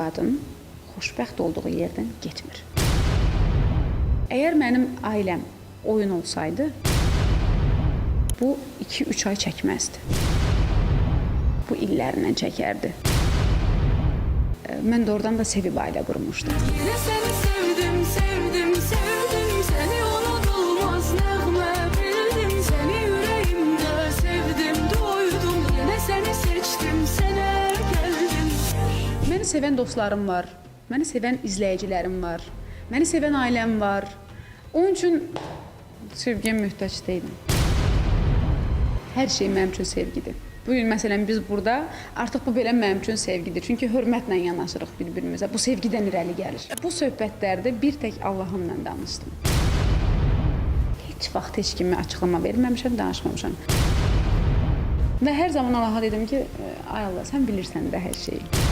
qadın xoşbəxt olduğu yerdən getmir. Əgər mənim ailəm oyun olsaydı, bu 2-3 ay çəkməzdi. Bu illərindən çəkərdi. Mən də oradan da sevib ailə qurmuşdum. Yine seni sevdim, sevdim, sevdim. Seni unutulmaz nəğmə bildim. Seni yüreğimdə sevdim, doydum. Yine seni seçtim, sənə gəldim. Məni sevən dostlarım var, məni sevən izləyicilərim var, məni sevən ailəm var. Onun üçün sevgiyə möhtac deyiləm. Hər şey mənim üçün sevgidir. Bugün məsələn biz burada artıq bu belə mənim üçün sevgidir. Çünki hörmətlə yanaşırıq bir-birimizə. Bu sevgidən irəli gəlir. Bu söhbətlərdə bir tək Allahımla danışdım. Heç vaxt heç kimə açıqlama verməmişəm, danışmamışam. Və hər zaman Allaha dedim ki, ay Allah, sən bilirsən də hər şeyi.